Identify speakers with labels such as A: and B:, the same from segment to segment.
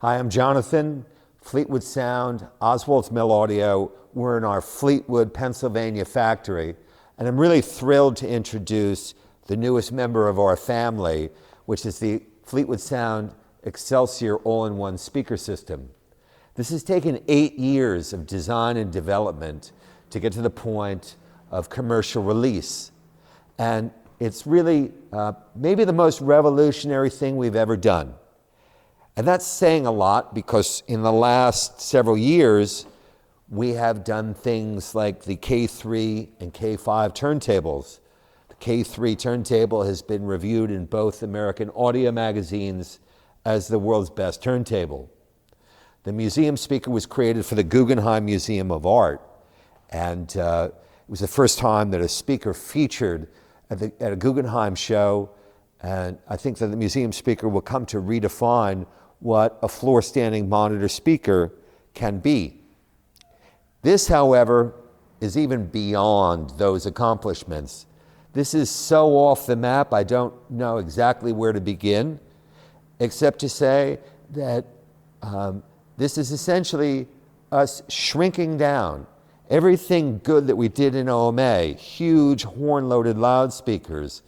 A: Hi, I'm Jonathan, Fleetwood Sound, Oswald's Mill Audio. We're in our Fleetwood, Pennsylvania factory, and I'm really thrilled to introduce the newest member of our family, which is the Fleetwood Sound Excelsior all-in-one speaker system. This has taken 8 years of design and development to get to the point of commercial release. And it's really maybe the most revolutionary thing we've ever done. And that's saying a lot because in the last several years, we have done things like the K3 and K5 turntables. The K3 turntable has been reviewed in both American audio magazines as the world's best turntable. The museum speaker was created for the Guggenheim Museum of Art. And it was the first time that a speaker featured at a Guggenheim show. And I think that the museum speaker will come to redefine what a floor-standing monitor speaker can be. This, however, is even beyond those accomplishments. This is so off the map, I don't know exactly where to begin, except to say that this is essentially us shrinking down everything good that we did in OMA, huge horn-loaded loudspeakers,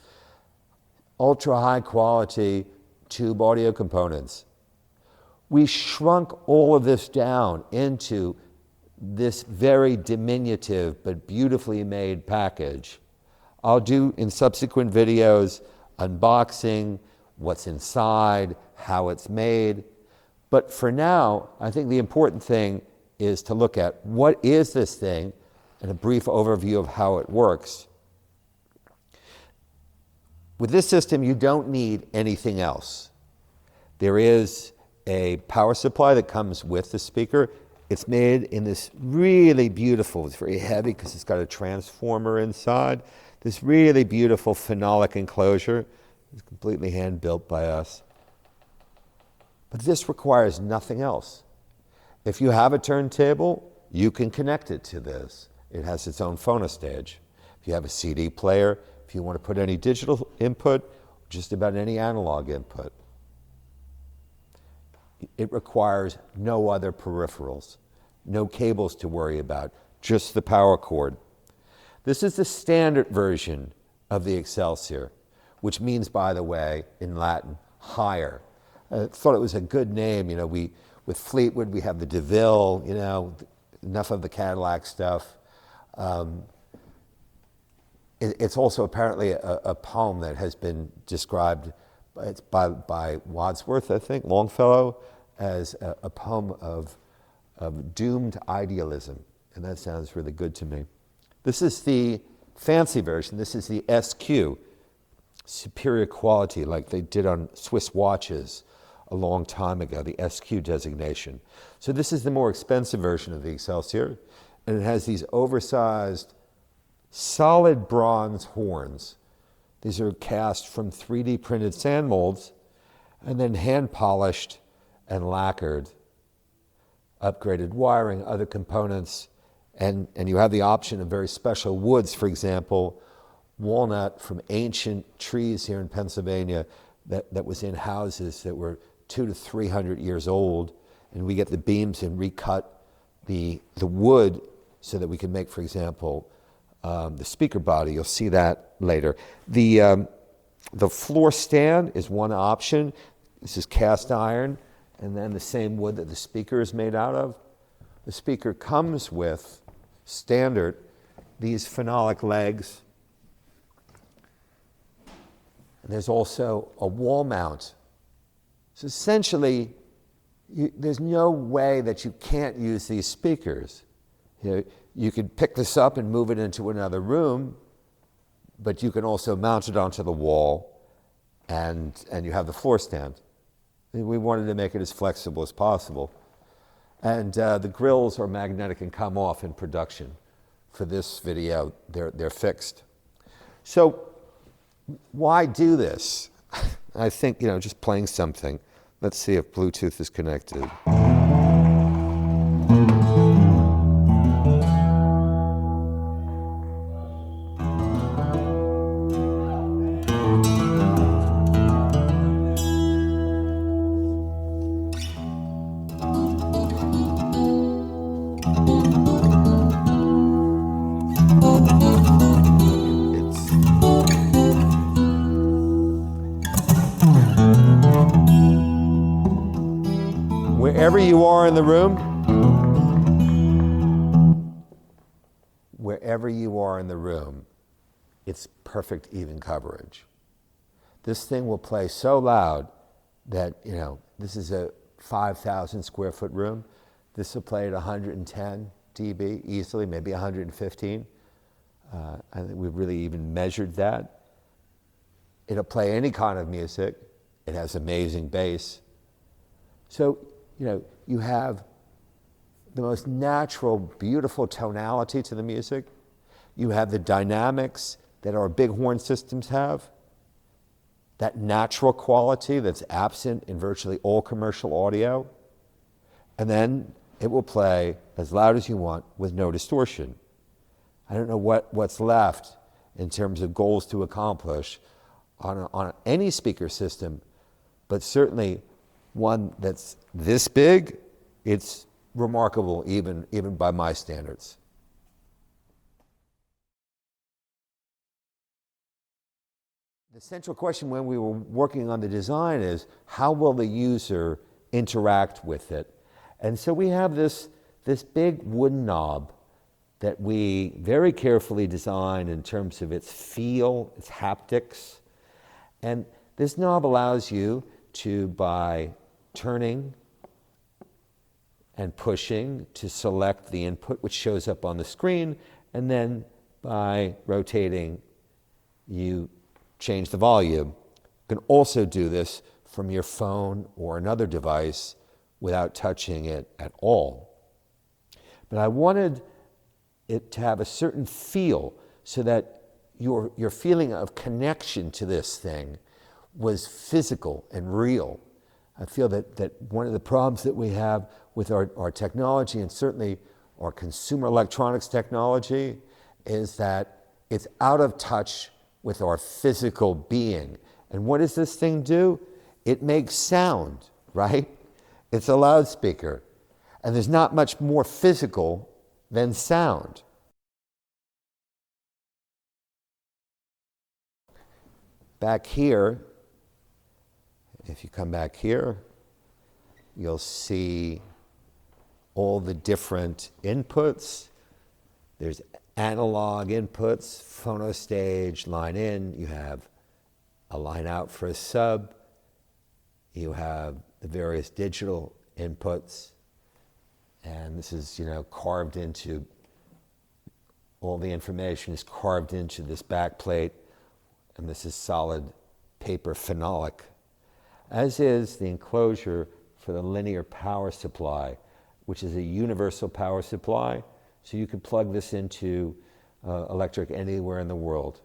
A: ultra-high quality tube audio components. We shrunk all of this down into this very diminutive but beautifully made package. I'll do in subsequent videos unboxing, what's inside, how it's made. But for now, I think the important thing is to look at what is this thing and a brief overview of how it works. With this system, you don't need anything else. There is a power supply that comes with the speaker. It's made in this really beautiful, it's very heavy because it's got a transformer inside, this really beautiful phenolic enclosure. It's completely hand-built by us. But this requires nothing else. If you have a turntable, you can connect it to this. It has its own phono stage. If you have a CD player, if you want to put any digital input, just about any analog input. It requires no other peripherals, no cables to worry about, just the power cord. This is the standard version of the Excelsior, which means, by the way, in Latin, higher. I thought it was a good name. You know, with Fleetwood, we have the DeVille, you know, enough of the Cadillac stuff. It's also apparently a poem that has been described, it's by Wordsworth, I think, Longfellow, as a poem of doomed idealism. And that sounds really good to me. This is the fancy version. This is the SQ, superior quality, like they did on Swiss watches a long time ago, the SQ designation. So this is the more expensive version of the Excelsior, and it has these oversized, solid bronze horns. These are cast from 3D printed sand molds and then hand polished and lacquered, upgraded wiring, other components, and you have the option of very special woods, for example, walnut from ancient trees here in Pennsylvania that was in houses that were 200 to 300 years old, and we get the beams and recut the wood so that we can make, for example, the speaker body. You'll see that later. The floor stand is one option. This is cast iron, and then the same wood that the speaker is made out of. The speaker comes with standard these phenolic legs. And there's also a wall mount. So essentially, there's no way that you can't use these speakers. You could pick this up and move it into another room, but you can also mount it onto the wall, and you have the floor stand. We wanted to make it as flexible as possible. And the grills are magnetic and come off in production. For this video, they're fixed. So why do this? I think, just playing something. Let's see if Bluetooth is connected. wherever you are in the room, wherever you are in the room, it's perfect even coverage. This thing will play so loud that, you know, this is a 5,000 square foot room. This will play at 110 dB easily, maybe 115. I think we've really even measured that. It'll play any kind of music. It has amazing bass. So, you know, you have the most natural, beautiful tonality to the music. You have the dynamics that our big horn systems have, that natural quality that's absent in virtually all commercial audio. And then it will play as loud as you want with no distortion. I don't know what's left in terms of goals to accomplish on any speaker system, but certainly one that's this big, it's remarkable even by my standards. The central question when we were working on the design is, how will the user interact with it? And so we have this big wooden knob that we very carefully designed in terms of its feel, its haptics. And this knob allows you to, by turning and pushing, to select the input which shows up on the screen, and then by rotating, you change the volume. You can also do this from your phone or another device without touching it at all. But I wanted it to have a certain feel so that your feeling of connection to this thing was physical and real. I feel that one of the problems that we have with our technology, and certainly our consumer electronics technology, is that it's out of touch with our physical being. And what does this thing do? It makes sound, right? It's a loudspeaker. And there's not much more physical than sound. Back here, if you come back here, you'll see all the different inputs. There's analog inputs, phono stage, line in. You have a line out for a sub. You have the various digital inputs. And this is, you know, carved into, all the information is carved into this back plate. And this is solid paper phenolic, as is the enclosure for the linear power supply, which is a universal power supply. So you could plug this into electric anywhere in the world.